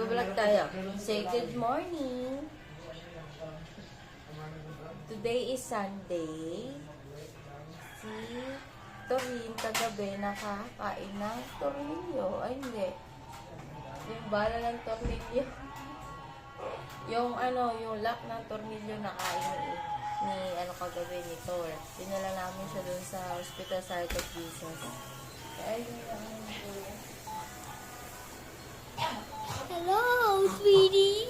Magbablog tayo. Say good morning. Today is Sunday. Si Torin kagabi nakakain ng tornilyo. Ay, hindi. Yung bala ng tornilyo. Yung lock ng tornilyo na kain ni kagabi ni Tor. Dinala namin siya dun sa hospital sa Heart of Jesus. Kaya yun lang. Hello, sweetie.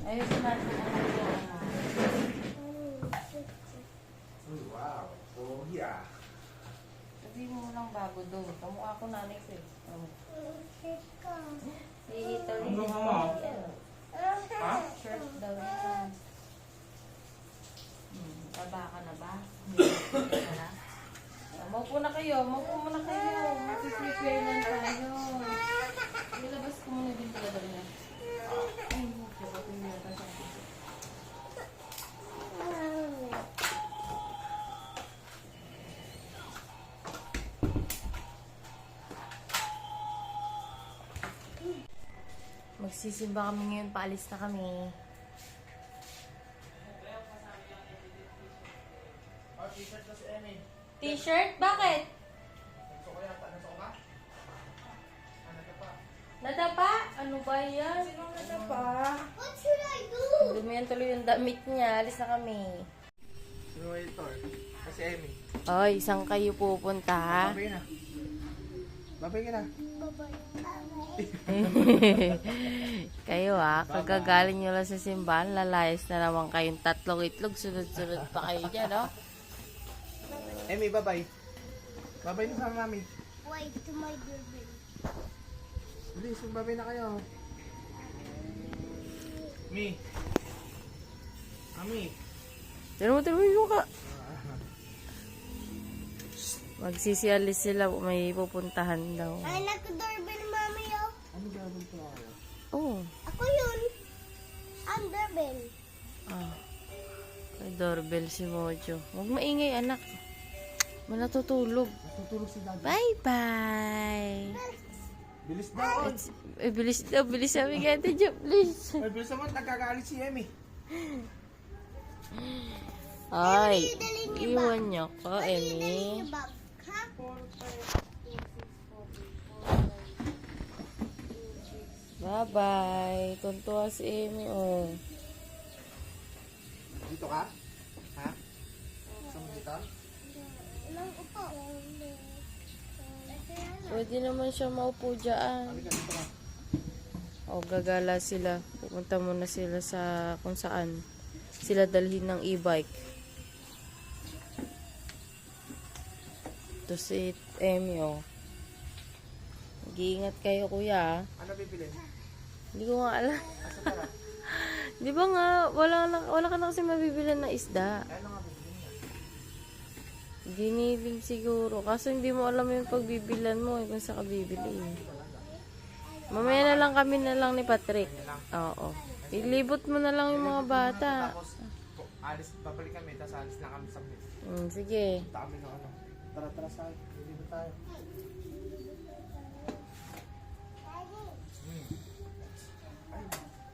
Ayusin natin Wow. Oh, yeah. sabihin mo lang bago doon. Kamukha ko nanay ko eh. Si Tori. Ano mo? Ha? Shirt daw yan. Taba ka na ba? Hindi ka na? Maupo na kayo. Maupo muna kayo. Mag-prepare lang tayo. Nilabas ko muna din pala daw niya. Ay, maupo ko yung nilabas natin. Magsisimba kami ngayon. Paalis na kami. Oh, t-shirt na si Emmy. T-shirt? Bakit? Gusto ko yata. Gusto ko ka? Ano ka pa? Nadapa? Ano ba yan? Sinong nadapa? What should I do? Dumihan tuloy yung damit niya. Alis na kami. Sino ito? Kasi Emmy. Oy, saan kayo pupunta ha? Babay na. Babay ka na. Kayo kagagaling nyo lang sa simbahan, lalayas na naman kayong tatlong itlog, sunod-sunod pa kayo dyan, no? Emmy, babay. Babay na sa mami. Wait to my doorbell. Bilis, babay na kayo. Mi. Mami. Tira mo yung ka. Magsisialis sila, may pupuntahan daw. Ay, nag-doorbell, mami, oh. Ano gagawin ko ako? Oh, Ako yun. Ang doorbell. may doorbell si Mojo. Huwag maingay, anak. Manatutulog. Natutulog si Daddy. Bye-bye! Bilis daw. Bilis sabi ka, Ate Jo, please. Ay, bilis naman. Nagkagalit si Emmy. Ay, iwan niyo ko, Emmy. Yung bag, ha? Bye-bye. Tuntua si Emmy, oh. Dito ka? Ha? Gusto mo dito? Ilang upo? Pwede naman siya maupo dyan. Halika dito ka. O, gagala sila. Pupunta muna sila sa kung saan sila dalhin ng e-bike. Ito si Emmy, oh. Mag-iingat kayo, kuya. Ano bibili? Hindi ko nga alam. Asa tara? Di ba nga, wala ka na kasi mabibilan na isda. Ano nga bibili niya? Giniling siguro. Kaso hindi mo alam yung pagbibilan mo kung saan ka bibili. Mamaya na lang kami na lang ni Patrick. Oo. Ilibot mo na lang yung mga bata. Tapos, alis, babalik kami, tapos alis na kami sa mid. Sige. Punta kami ng ano. Tara sa akin. Dito tayo. Ay,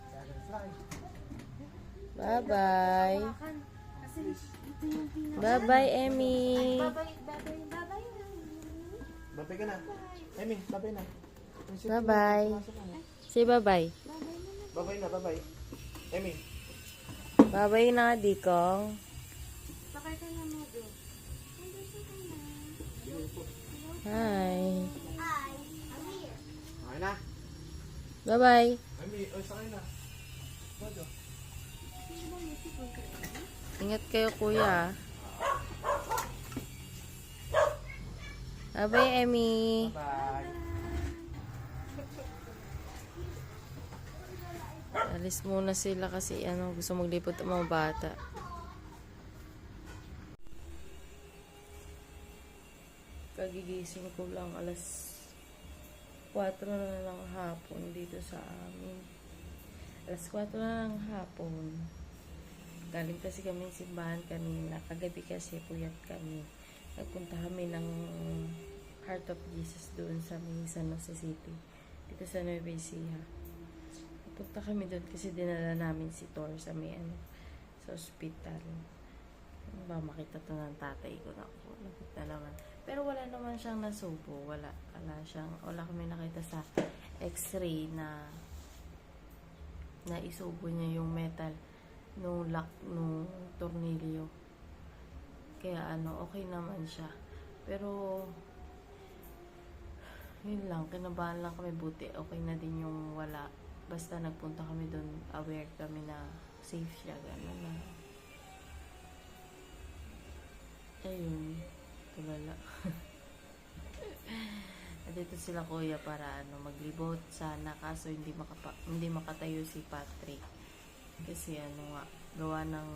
dragonfly. Bye-bye. Bye-bye, Emmy. Babay ka na. Emmy, babay na. Bye-bye. Say bye-bye. Babay na, babay. Emmy. Bye-bye na, Dikong. Hi. Okay na. Bye-bye. Emmy, sakay na. Bodo. Ingat kayo, kuya. Bye-bye, Emmy. Bye. Alis muna sila kasi gusto maglipot ang mga bata. Kagigising ko lang 4 na ng hapon dito sa amin. Alas 4 na ng hapon. Galing kasi kami simbahan kanina. Kagabi kasi puyat kami. Nagpunta kami ng Heart of Jesus doon sa may San Jose City. Dito sa Nueva Ecija. Punta kami doon kasi dinala namin si Thor sa may sa ospital. Ba makita to ng tatay ko na ako. Nakita naman. Pero wala naman siyang nasubo. Wala kami nakita sa x-ray na isubo niya yung metal nung lock nung tornilyo. Kaya okay naman siya. Pero yun lang, kinabahan lang kami, buti okay na din yung wala. Basta nagpunta kami doon, aware kami na safe siya, gano'n na. Ayun, tulala. Dito sila kuya para maglibot sana, kaso hindi makatayo si Patrick. Kasi gawa ng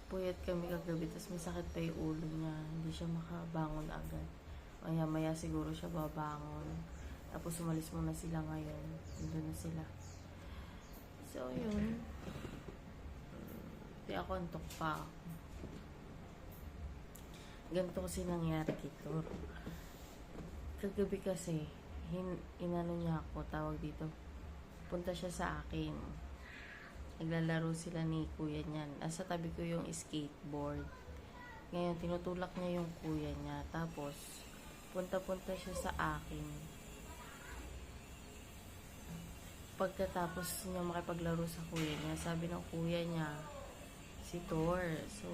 puyat kami kagabi, tapos may sakit pa yung ulo niya, hindi siya makabangon agad. Maya siguro siya babangon. Tapos umalis muna sila ngayon. Nandun na sila. So, yun. Di ako antok pa ako. Ganito kasi nangyari dito. Kagabi kasi, inano niya ako, tawag dito. Punta siya sa akin. Naglalaro sila ni kuya niyan. Nasa tabi ko yung skateboard. Ngayon, tinutulak niya yung kuya niya. Tapos, punta-punta siya sa akin. Pagkatapos niya makipaglaro sa kuya niya, sabi ng kuya niya, si Thor. So,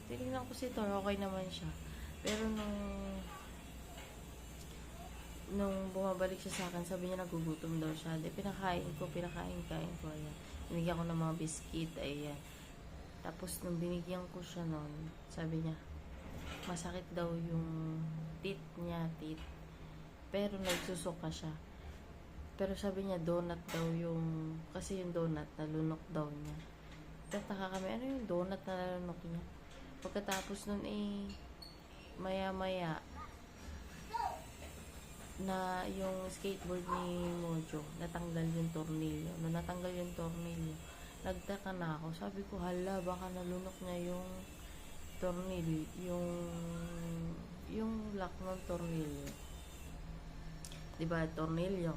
tinignan ko si Thor, okay naman siya. Pero nung bumabalik siya sa akin, sabi niya nagugutom daw siya. Di, pinakain ko, ayan. Binigyan ko ng mga biscuit, ayan. Tapos, nung binigyan ko siya nun, sabi niya, masakit daw yung teeth niya. Pero nagsusuka siya. Pero sabi niya, donut daw yung, kasi yung donut, nalunok daw niya. Tataka kami, ano yung donut na nalunok niya? Pagkatapos nun maya-maya, na yung skateboard ni Mojo, natanggal yung tornilyo. Nung natanggal yung tornilyo, nagtaka na ako. Sabi ko, hala, baka nalunok niya yung tornilyo, yung lock ng tornilyo. Diba, tornilyo.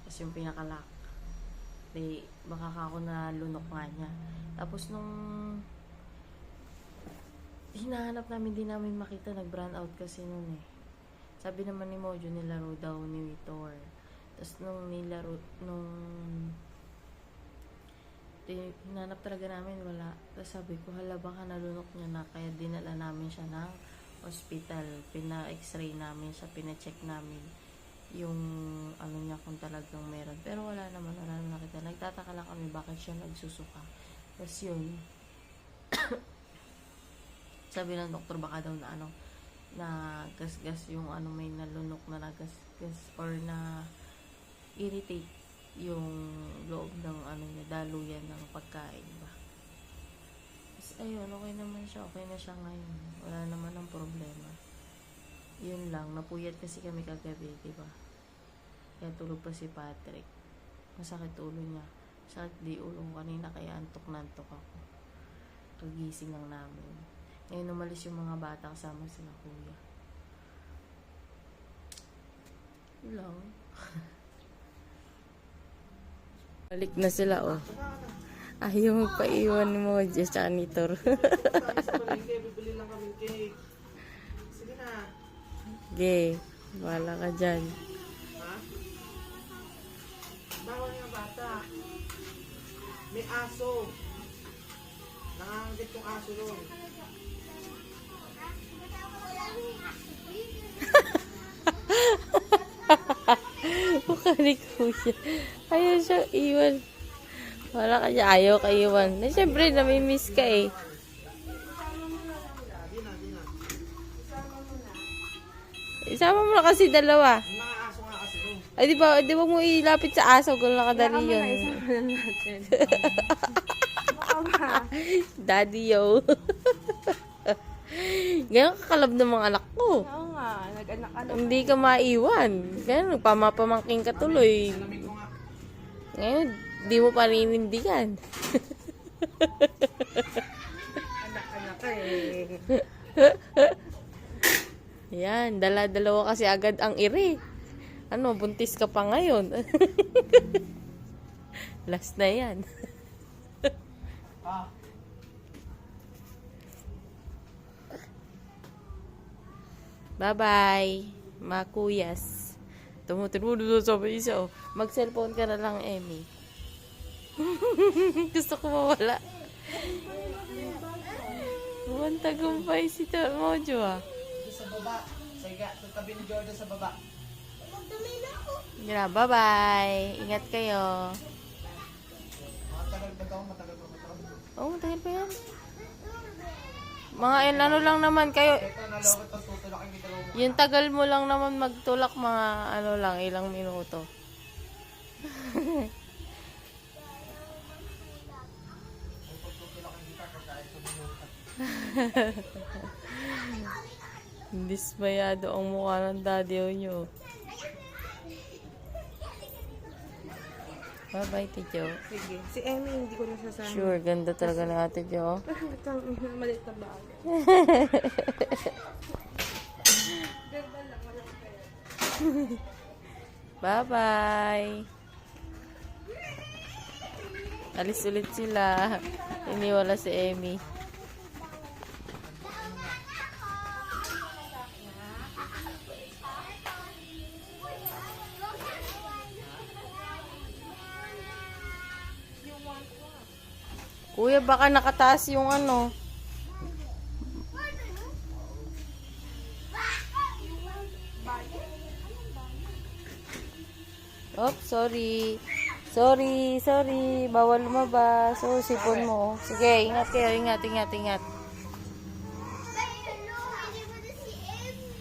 Tapos yung pinaka-lock. Di, baka ako nalunok nga niya. Tapos nung hinahanap namin, di namin makita, nag-brand out kasi nun eh. Sabi naman ni Mojo, nilaro daw ni Thor. Tapos nung hinanap talaga namin, wala. Tapos sabi ko, hala, baka nalunok niya na. Kaya dinala namin siya ng hospital. Pina-x-ray namin siya, pina-check namin yung niya kung talagang meron. Pero wala naman nakita. Nagtataka lang kami bakit siya nagsusuka. Tapos yun, sabi ng doktor, baka daw na gas-gas yung may nalunok na nagasgas or na irritate yung loob ng niya, daluyan ng pagkain ba. Tapos ayun, okay naman siya. Okay na siya ngayon. Wala naman ng problema. Yun lang, napuyat kasi kami kagabi, diba? Kaya tulog pa si Patrick. Masakit ulo niya. Masakit di ulo ko kanina, kaya antok na antok ako. Kagising lang namin. Ngayon umalis yung mga bata kasama sila kuya. Yun lang. Balik na sila, oh. Ayaw magpaiwan ni Mojo sa ni Thor. Bibili lang kami cake. Sige na. Gay, wala ka dyan. Ha? Bawal yung bata. May aso. Nangangagit yung aso doon. Mukha ni kuya. Ayaw siya iwan. Wala ka dyan, ayaw ka iwan. Na syempre, namimiss ka eh. Isama mo na kasi dalawa. Yung mga aso nga kasi doon. Ay, di ba mo ilapit sa aso kung nakadali yun. Daddy, yo. Ganyan kakalab ng mga anak ko. Oo nga, nag-anak-anak. Hindi ka maiwan. Ganyan, pamapamangking ka tuloy. Salamig ko nga. Ngayon, di mo paninindigan. Anak-anak eh. Yan, dala-dalawa kasi agad ang iri. Ano, buntis ka pa ngayon. Last na yan. Ah, Bye-bye, mga kuyas. Tumutuloy sa isa. Mag-cellphone ka na lang, Emmy. Gusto ko mawala. Buwan tagumpay si Mojo ah. doon sa baba. Sa tabi ni Jordan sa baba. Magdumi na ako. Yan, bye-bye. Ingat kayo. Matagal ba ito? Matagal ba ito? Oh, matagal pa yan. Mga ano lang naman kayo. Ito, nalawat ang tutulak ang gitaro mo. Yung tagal mo lang naman magtulak mga ano lang, ilang minuto. Ang pagtutulak ang gitaro pagkain sumunukat. Dismayado ang mukha ng daddy nyo. Bye-bye, Tijo. Sige. Si Emmy, hindi ko nasasama. Sure, ganda talaga na Ate Jo. Itang maliit na bagay. Ganda lang, walang kaya. Bye-bye. Alis ulit sila. Iniwala si Emmy. Kuya, baka nakataas yung ano. Oops, sorry. Sorry. Bawal lumabas. So, sipon mo. Sige, ingat kayo. Ingat. Hello, hindi mo na si Emmy.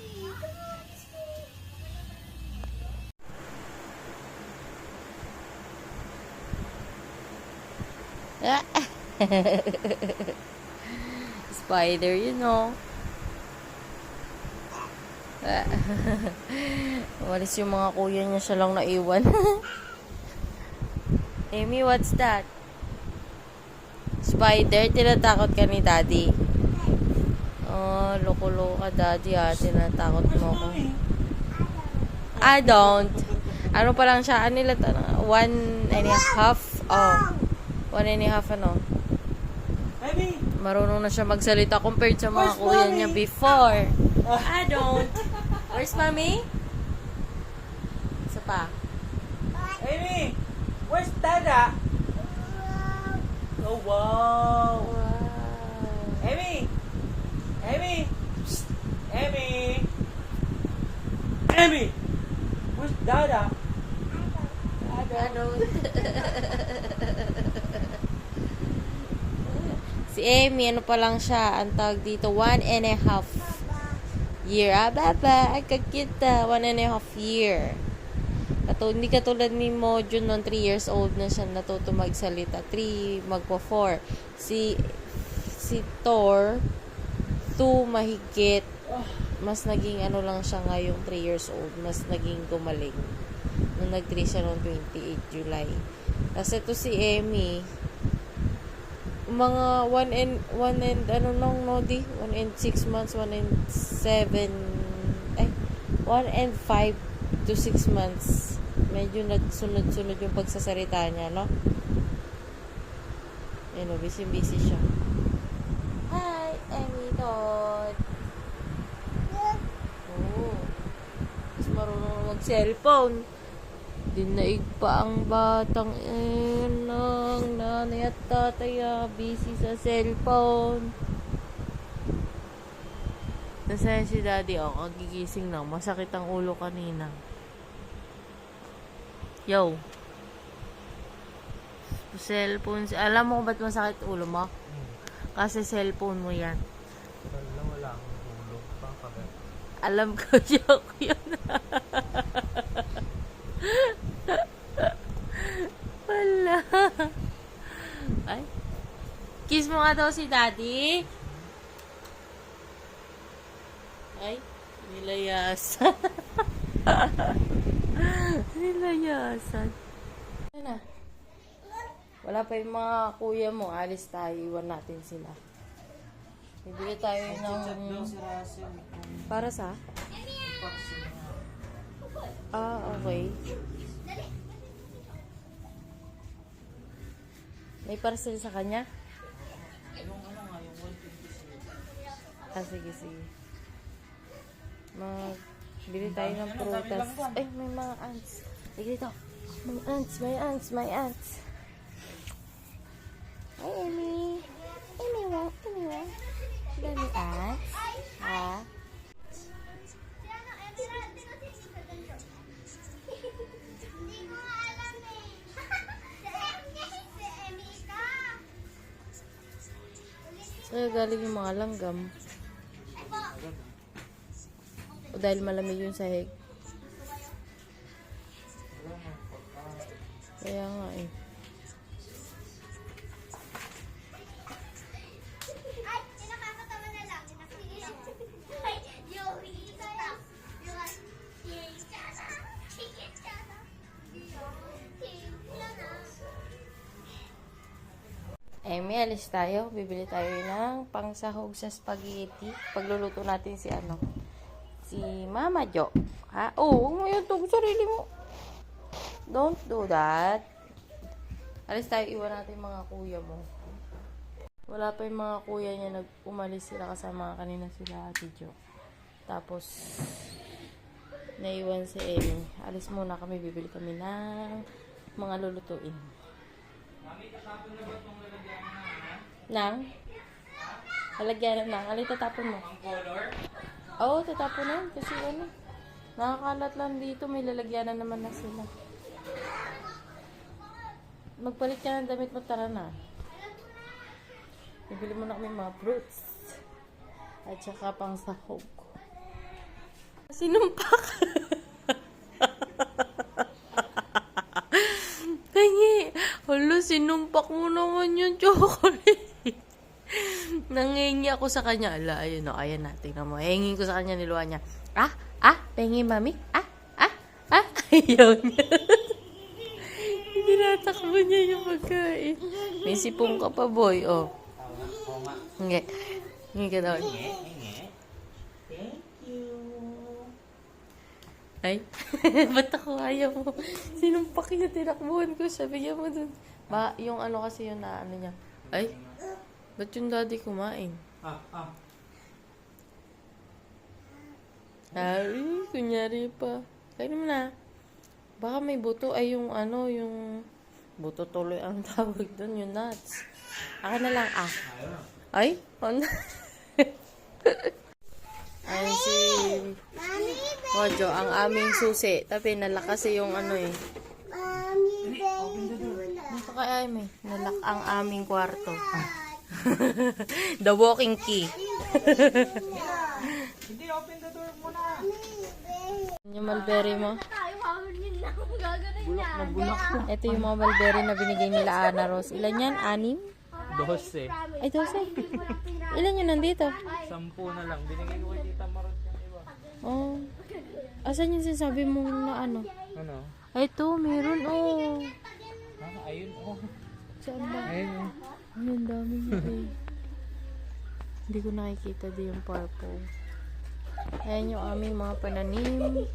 Spider, you know. Walis yung mga kuya niya, siya lang naiwan. Amy, what's that? Spider, tinatakot ka ni Daddy. Oh, loko-loko ka, Daddy, tinatakot mo ko. I don't. Ano pa lang siya? Ano nila? 1.5? Oh. 1.5 ano? Baby! Marunong na siya magsalita compared sa mga kuya niya before. I don't. Where's mommy? Isa pa. Amy! Where's Dada? Oh, wow! Amy! Amy! Psst. Amy! Amy! Where's Dada? I don't. Si Amy, ano pa lang siya, ang tawag dito, 1.5 year. Baba, kakita, 1.5 year. Hindi katulad ni Mojo noon, 3 years old na siya natuto magsalita. 3, magpo 4. Si Thor, 2 mahigit. Mas naging ano lang siya ngayong 3 years old. Mas naging gumaling. Nung nag-3 siya noong 28 July. Tapos ito si Emmy, mga 1 and ano nung Nodi, 1 and 6 months, 1 and 7, 1 and 5 to 6 months. Medyo nagsunod-sunod yung pagsasalita niya, no? Ayun, busy siya. Hi, Emmy Todd. Oh. Mas marunong na mag-cellphone. Dinaig pa ang batang ng nanay at tatay, busy sa cellphone. Nasaya si Daddy, kagigising na. Masakit ang ulo kanina. Yo. Cellphone. Alam mo kung ba't masakit ulo mo? Kasi cellphone mo yan. Wala akong tulog. Pangkagat. Alam ko, joke yun. Wala. Ay. Kiss mo nga daw si Daddy. Nilayasan. Nilayasan. Ano na? Wala pa yung mga kuya mo. Alis tayo. Iwan natin sila. Bibili tayo ng... Si Russell. Para sa? Vaccine niya. Ah, okay. May parcel sa kanya? Yung ano nga, yung 126. Ah, sige, sige. Bili tayo ng prutas. Ay, may mga ants. Sige dito. May ants, may ants, may ants. Hi, Amy. Amy, wow, Amy, wow. Dami ants. Ha? Si ano, Emmy, hindi ko nga alam eh. Si Emmy ka. Sa'yo galing yung mga langgam. O dahil malamig yung sahig. Kaya nga eh. Ay, nakakatawa na lang. Ay, Joey, kaya. Yung chicken chana. Amy, alis tayo. Bibili tayo ng pangsahog sa spaghetti. Pagluluto natin si ano? Si Mama Jo. Ha? Oh, huwag mo yung tug sarili mo. Don't do that. Alis tayo, iwan natin mga kuya mo. Wala pa yung mga kuya niya. Umalis sila kasama kanina sila Ate Jo. Tapos, naiwan si Amy. Alis muna kami. Bibili kami ng mga lulutuin. Nang? Halagyan na. Alay, tatapon mo. Ang color? Oo, tatapon na. Kasi ano, nakakalat lang dito. May lalagyanan naman na sila. Magpalit ka ng damit mo. Tara na. Bibili mo na kami mga fruits. At saka pang sahog. Sinumpak. Tangi. Hala, sinumpak mo naman yung chocolate. Nangingi ako sa kanya. Ala, ayun o. Ayan na. Tingnan mo. Hingin ko sa kanya, niluwa niya. Pengi, mami? Ayaw niya. Tinatakbo niya yung pagkain. May sipong ka pa, boy. Oh. Oo nga. Hingi. Hingi ka daw. Thank you. Ay. Ba't ako ayaw mo? Sinumpak niya, tinakbuhan ko. Sabi mo dun. Yung ano kasi yun na ano niya. Ay. Ba't yung daddy kumain? Ay, kunyari pa. Kain mo na. Baka may buto ay yung ano, yung buto tuloy ang tawag doon, yung nuts. Akin na lang, Ay, ano? Ay, si Mojo, ang aming susi. Tapi nalak kasi yung ano eh. Mami, baby, Ito kaya may nalak ang aming kwarto. The walking key. Hindi, open the door muna. Yung mulberry mo. tayo, hawin yun na. Gagano'n niya. Nabulak ko. Ito yung mga mulberry na binigay nila Ana Rose. Ilan yan? 6? 12. Ay, 12. Ilan yun nandito? 10 na lang. Binigay ko kay Tita Marot yung iba. Oh. Asan yung sinasabi mo na ano? Ano? Ay, ito, meron. Oh. Ayun. Oh. Saan ba? Ayun. Ay, ang dami niya eh. Hindi ko nakikita din yung purple. Ayan yung aming mga pananim.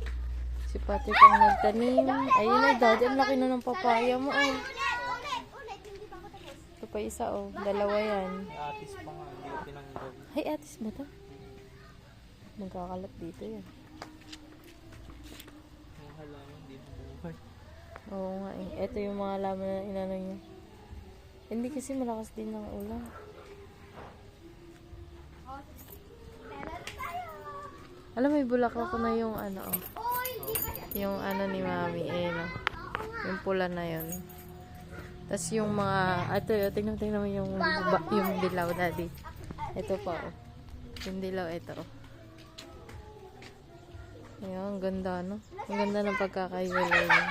Si Patrick ang nagtanim. Ayun na, daddy. Ang laki na ng papaya mo. Oh. Ulit, hindi pa ako tapos. Ito pa isa, oh. Dalawa yan. Atis pa nga. Hindi ko tinanggal. Ay, atis ba ito? Nagkakalat dito yan. Yung halaman, hindi buhay. Oo nga eh. Ito yung mga laman na inano niya. Hindi kasi malakas din ng ulan. Alam, may bulaklak na yung ano, oh. Yung ano ni mami, eh, no? Yung pula na yun. Tapos yung mga, tingnan mo yung dilaw, daddy. Ito pa, oh. Yung dilaw, ito, oh. Ayun, ang ganda, no? Ang ganda ng pagkakaiwalay niya.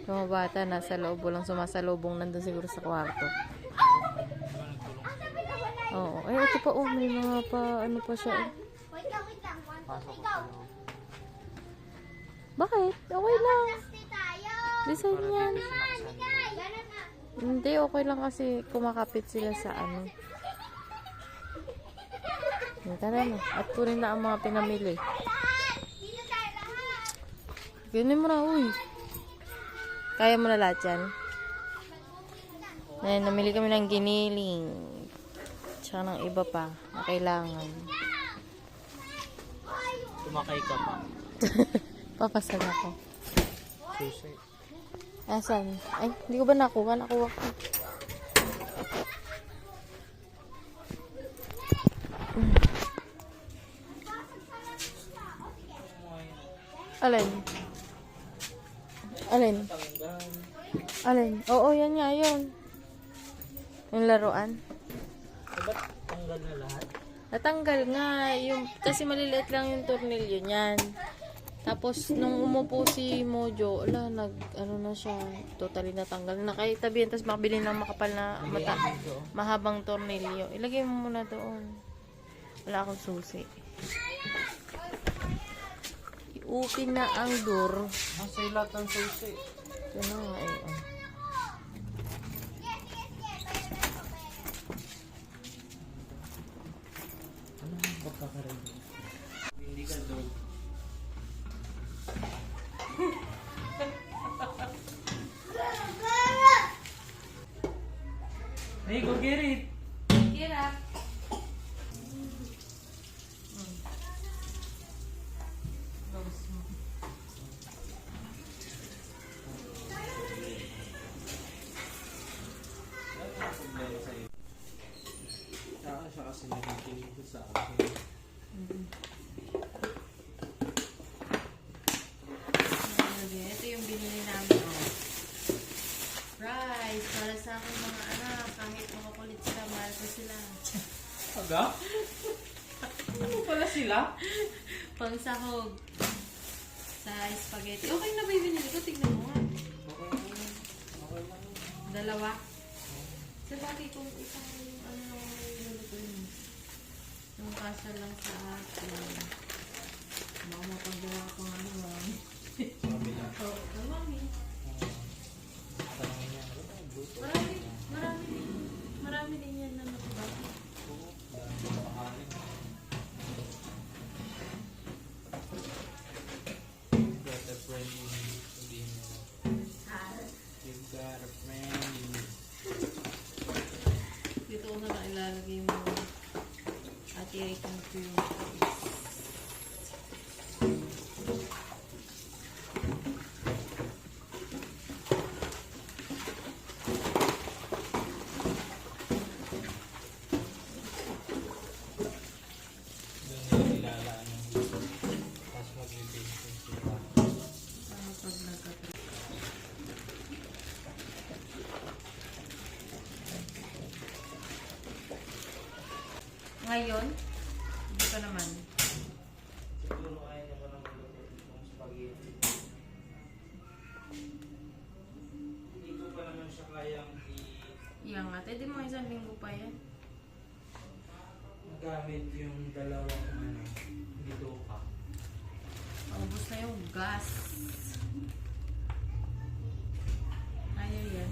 Yung mga bata, nasa loob, walang sumasalubong, nandun siguro sa kwarto. Oo. Ay, ito pa, oh, may mga pa, ano pa siya, oh. Wait lang, wait lang. One, two, Pasok three, ko go. sa loob. Bakit? Okay lang. Plastic tayo. Design yan. Naman, Mikay. Ganun na. Hindi, okay lang kasi kumakapit sila sa ano. Tara na. At kunin na ang mga pinamili. Lahat. Dito tayo lahat. Kunin mo na, uy. Kaya mo na lahat yan? Ayan, namili kami ng giniling. Tsaka ng iba pa na kailangan. Tumakay ka pa. Papasan ako. Susi. Asan? Ay, hindi ko ba nakuha? Nakuha ko. Alin? Alin? Alin? Oo, yan nga, yun. Yung laruan. Ba't tanggal na lahat? Natanggal nga, yung, kasi maliliit lang yung tornilyo niyan. Tapos, nung umupo si Mojo, ano na siya, totally natanggal. Nakaitabihan, tapos makabili ng makapal na mahabang tornilyo. Ilagay mo muna doon. Wala akong susi. I-open na ang door. Nasa lahat ng susi. Ito na nga eh. Oh. Ano ang pagkakaroon? Hindi ka dog. Hey, go get it! Get up. Siya kasi nakikinig ko sa akin. Ito yung binili namin. Oh. Rice. Para sa akin mga anak. Kahit makukulit sila, mahal ko sila. Aga? Ano pala sila? Pangsahog. Sa spaghetti. Okay na ba yung binili ko? Tignan mo nga. Okay lang. Dalawa. Sa bagay kung isang ano lulutuin. Yung kasal lang sa akin. Baka mapagawa ko nga naman. Sabi lang. Oo, mami. Tanongin niya, ano ba? Bluetooth? Marami din yan na nakabati. You've got a friend in me. Sabihin mo. You've got a friend in me. Dito ko na lang ilalagay mo at i-icon ko yung Doon nila nilalaan yung tapos mag-ibig sila. pag nagkatapos. Ngayon, hindi pa naman. Siguro kaya niya parang maluto itong spaghetti. Hindi ko pa naman siya kayang Iangat. Eh, di mo isang linggo pa yan. gamit yung dalawang dito ka. Ubus na yung gas. Ayaw yan.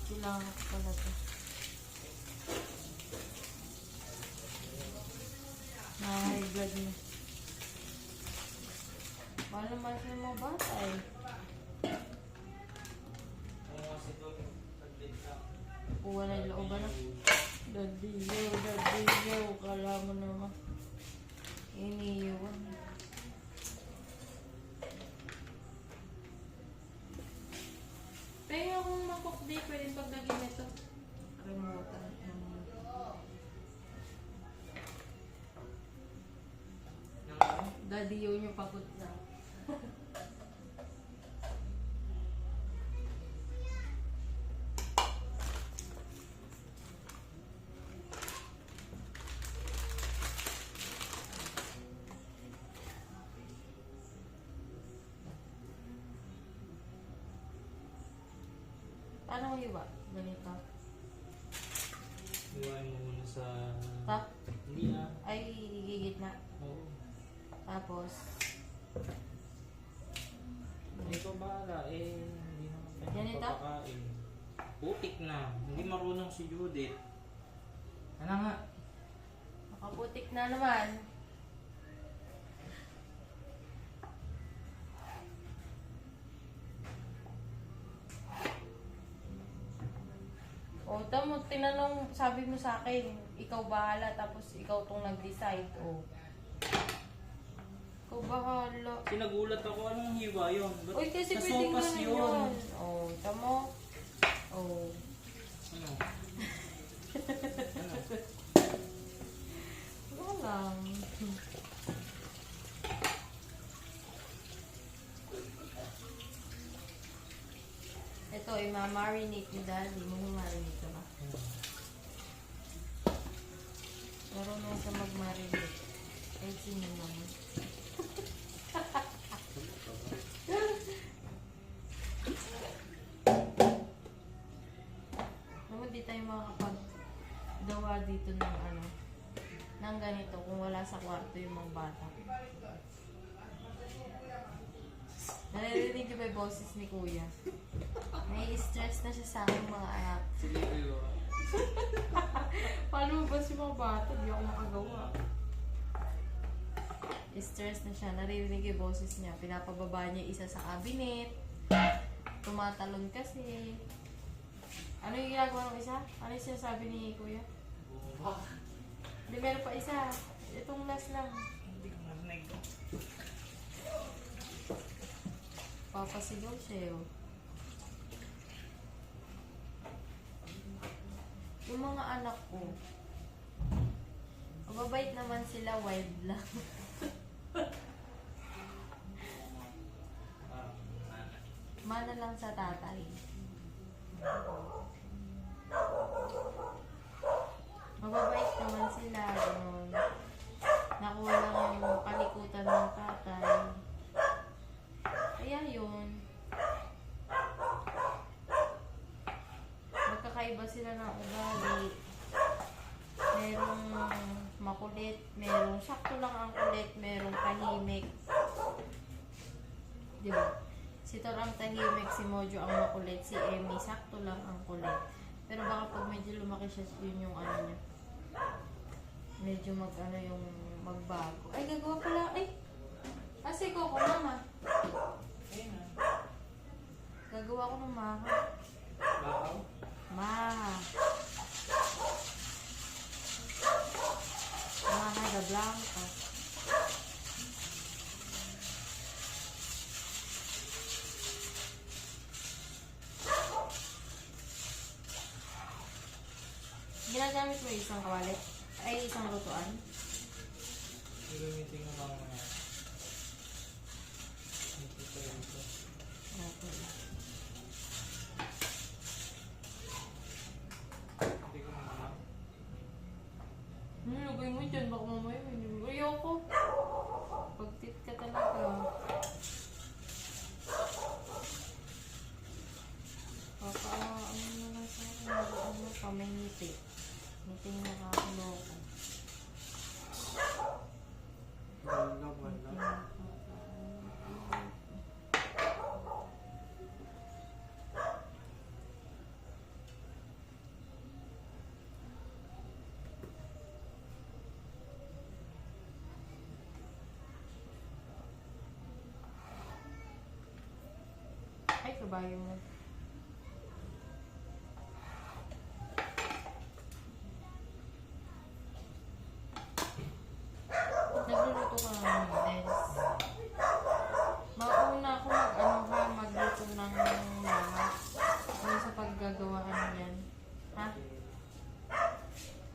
Kailangan ko pala ito. High blood niya. Paano naman sa mga bata eh? Kuha na yung looban na. Dadiyo. Kala mo naman. Iniiwan. Pero kung mag-cook day, pwede paglagyan nito. Remote. Daddy yun yung pagod na. Paano mo iba? Ganito. Iwain mo muna sa... Ta? Hindi na. Ay, igigit na. Oo. Tapos, Ikaw bahala. Hindi naman tayo Yan ito? papakain. Putik na. Hindi marunong si Judith. Ano nga? nakaputik na naman. O, tamo, tinanong, sabi mo sa akin, ikaw bahala, tapos ikaw tong nag-decide. O. Ikaw bahala. Sinagulat ako. Anong hiwa yun? Ba't Uy, kasi sa pwedeng sopas ganun yun. O, tamo. O. Ano? Wala lang. Ito, i-marinate ni Daddy. Mag-marinate ka ba? Marunong siya mag-marinate. Ay, sino naman. Naman di tayo makakapag-gawa dito ng ano, ng ganito kung wala sa kwarto yung mga bata. Naririnig ko ba yung boses ni Kuya? Nai-stress na siya sa aking mga anak. Sige kayo. Paano ba si mga bata? Di ako makagawa. Stress na siya. Naririnig yung boses niya. Pinapababa niya isa sa cabinet. Tumatalon kasi. Ano yung ginagawa ng isa? Ano yung sinasabi ni Kuya? Hindi, meron pa isa. Itong last lang. Hindi ko narinig. Papasigaw siya yun. Yung mga anak ko, mababait naman sila, wild lang. Mana lang sa tatay. Mababait naman sila, gano'n. Nakuha lang yung palikutan ng tatay. Kaya yun. Magkakaiba sila ng ugali. Merong makulit, merong sakto lang ang kulit, merong tahimik. Diba? Si Tor ang tahimik, si Mojo ang makulit, si Emmy sakto lang ang kulit. Pero baka pag medyo lumaki siya, yun yung ano niya. Medyo mag-ano yung magbago. Ay, gagawa pala. Ay! Kasi ko mama. Ayun na. Gagawa ko ng maha. Bakaw? Maha. Maha de Blanca. Ginagamit mo isang kawalit? Ay, isang lutuan? Gagamitin ko lang na. Ito pa yun ito. Okay. Hindi ko naman. Nilagay mo dyan, baka mamaya may nilagay. Ayoko. Pagtit ka talaga. Ano na lang sa akin, ano pa, may ngiti. Ngiting nakakuloko. Wala, Ngiting wala. Ay, kabayo mo. Nagluluto ka ng noodles. Mauna ako magluto ng lahat. Ano sa paggagawa yan. Ha?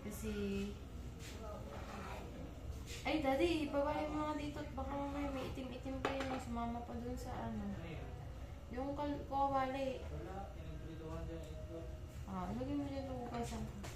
Kasi... Ay, Daddy, Ibabalik mo nga dito at baka mamaya may itim-itim pa yun. Sumama pa dun sa ano. Yung kawali. Ilagay mo dyan yung hugasan ko.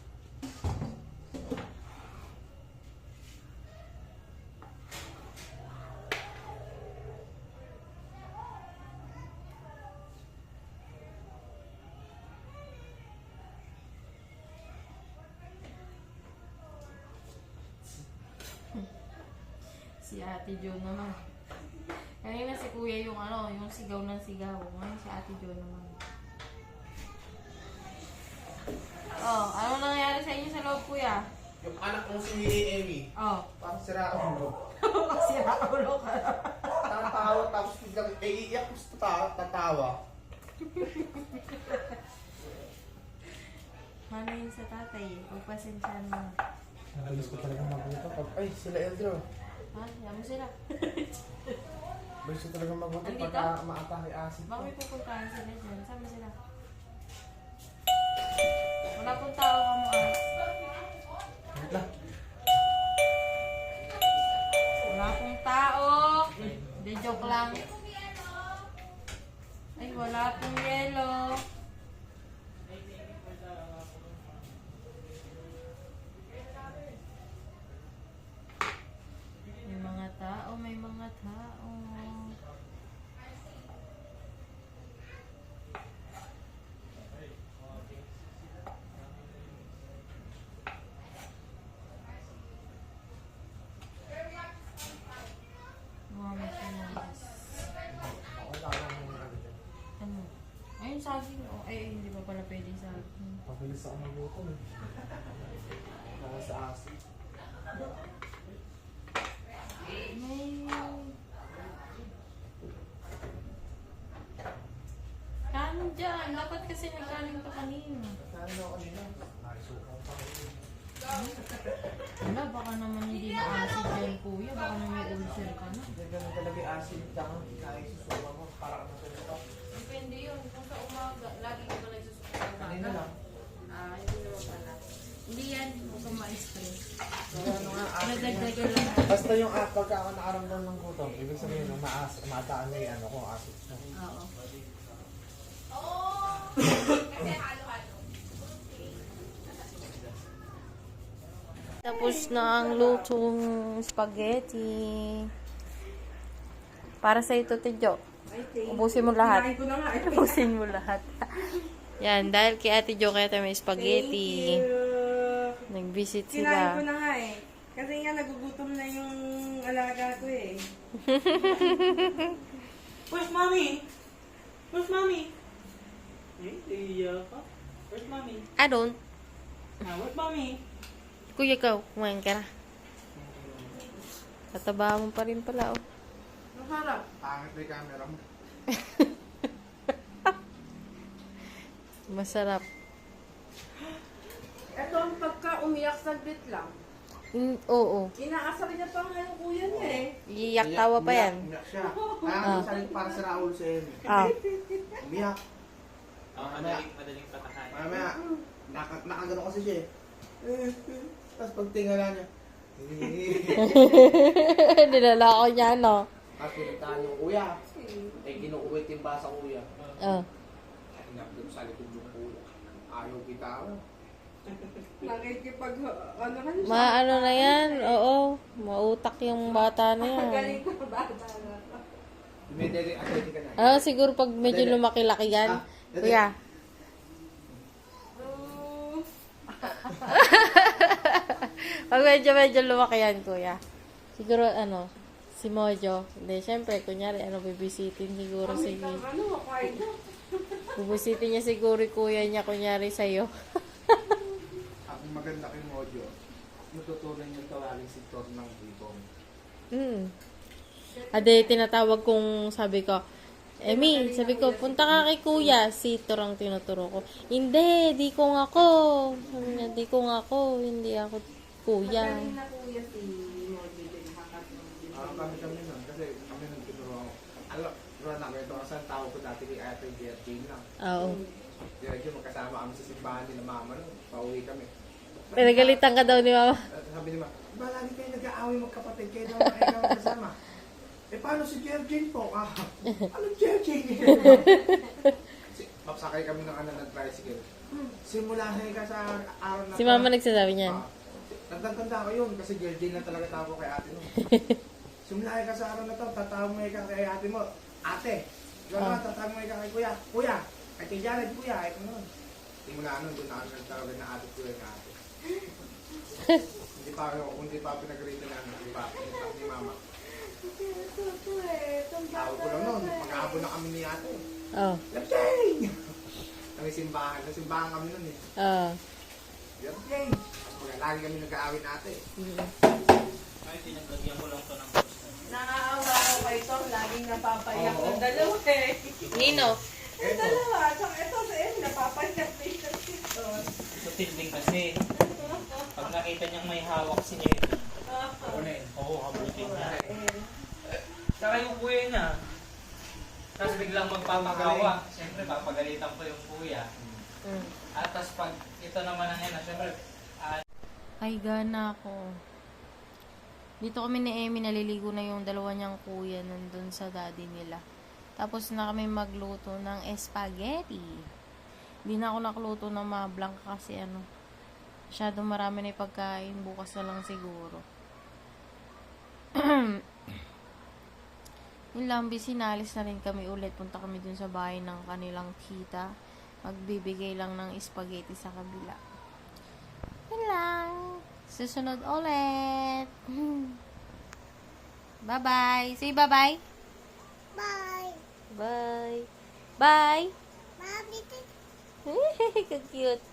Si Ate Jo naman. Kanina si Kuya yung yung sigaw ng sigaw. Ngayon si Ate Jo naman. Oh, ano nangyari sa inyo sa loob, Kuya? Yung anak kong si Emmy, Oh, parang sira ulo. sira ulo ka. Tatawa, tapos biglang iiyak ko sa tatawa. Mami sa tatay, pagpasensyahan mo. Nakalis ko talaga mabuto. Ay, sila Eldro. Ha? Yan mo sila. Bilis ko talaga mabuto Andito? pagka maatake acid. Baka may pupuntahan sila dyan. Saan mo sila? Wala pong tao ka mo Wait lang. Wala pong tao. Hindi, joke lang. Ay, wala pong yelo. May mga tao, may mga tao. Mama siya na. Ako lang muna agad dyan. Ano? Ayun, saging. Oh, ay, hindi pa pala pwede saging. Pabilis ako mabuto eh. Ako sa acid. May... Kanin dyan. Dapat kasi nagkanin ka kanina. Kaya ako kanina. Naisukan pa ako. Wala, baka naman hindi na acid yan, kuya. Baka naman may ulcer ka na. Hindi ganun talaga yung acid. Tsaka naisusuka mo. Para ka natulog. Depende yun. Kung sa umaga, lagi ka ba nagsusuka sa Kanina lang. Hindi naman pala. Hindi yan. Huwag kang ma-stress. Kaya ano nga, acid yan. Nadagdagan lang. Basta yung pagka ako nakaramdam ng gutom, ibig sabihin ng mataan na yung ano ko, acid siya. Oo. Tapos na ang lutong spaghetti. Para sa ito, Tidjo. Ubusin mo lahat. Ubusin mo lahat. Yan, dahil kay Ate Jo kaya tayo may spaghetti. Nag-visit Kinain sila. ko na nga eh. Kasi nga nagugutom na yung alaga ko eh. Where's mommy? Where's mommy? Eh, iiyak ka. Where's mommy? I don't. Where's mommy? Kuya ikaw, kumain ka na. Tataba mo pa rin pala, oh. Ang harap. Pangit na yung camera mo. Masarap. Ito ang pagka umiyak saglit lang. Oo. Inaasar niya pa nga yung kuya niya eh. Iyak tawa pa yan. Umiyak siya. Kaya saling para sa Raul sa Emmy. Ah. Umiyak. Madaling patahan. Mamaya, nakagano kasi siya eh. Tapos pag tingala niya, Nilalako niya, no? tapos pinuntahan yung kuya. Eh, ginuuwit yung basa kuya. Oh. Hinapdip sa likod yung kuya. Ayaw kita ako. Nakikipag, ano ka siya? Maano na yan? Oo. Mautak yung bata na yan. Galing ko bata na. Medyo athletic ka na. Siguro pag medyo lumaki-laki yan. Kuya. Pag medyo lumaki yan, kuya. Siguro, si Mojo. Hindi, syempre, kunyari, bibisitin siguro si... Ano, kain na. Bibisitin niya siguro yung kuya niya, kunyari sa'yo. Ang maganda kay Mojo, natutunan yung tawagin si Tor ng ibong. Ade, tinatawag kong, sabi ko, Emi, sabi ko, punta ka kay kuya. Si Tor ang tinuturo ko. Hindi, di ko nga ako. Sabi niya, di ko nga ako. Hindi ako kuya. Magaling na kuya si Moji din. Nakakatulong din. Kami nun, kasi kami nung tinuro ako. Alam, run na, ito kasi ang tawag ko dati kay Ate Gertine lang. Oo. Diretso magkasama kami sa simbahan nila mama nun. Pauwi kami. Pinagalitan ka daw ni mama. Sabi ni Ma, Diba lagi kayo nag-aaway magkapatid, kayo daw ikaw kasama. Eh paano si Jerjin po? Anong Jerjin? Papsakay kami ng ng tricycle. Simula na sa araw na Si mama nagsasabi niyan. Tanda ko yun kasi Jerjin lang talaga tawag ko kay ate mo. Simula ka sa araw na to, tatawag mo ka kay ate mo. Ate! Ikaw naman, tatawag mo ka kay kuya. Kuya! Kay kay Jared, kuya. Ito nun. Simula nun, doon na ako nagtawag na ate kuya ka ate. Hindi pa pinag-rito na ano, di ba? Ni mama. Tawag ko lang nun, mag-aabo na kami ni ate. Oh. Lapsing! Nasimbahan kami nun eh. Oh. Lapsing! Lagi kami nag-aawin ate. Ay, pinaglagyan ko lang to ng poster. Nakaawa ako kay Tom, laging napapayak ng dalawa eh. Nino. Yung dalawa, tsaka ito sa Emmy, napapayak din siya dito. Matinding kasi. Pag nakita niyang may hawak si Eddie. Oo, habutin niya. Saka yung kuya niya. Tapos biglang magpapagawa. Siyempre, papagalitan ko yung kuya. At tapos pag ito naman ang yan, siyempre, Ay, gana ako. Dito kami ni Emmy, naliligo na yung dalawa niyang kuya nandun sa daddy nila. Tapos na kami magluto ng spaghetti. Hindi na ako nakluto ng mablank kasi masyadong marami na yung pagkain. Bukas na lang siguro. Yun lang, sinalis na rin kami ulit. Punta kami dun sa bahay ng kanilang tita. Magbibigay lang ng spaghetti sa kabila. Yun lang. Susunod ulit. Bye-bye. Say bye-bye. Bye. Bye. Bye. Bye. Ka-cute.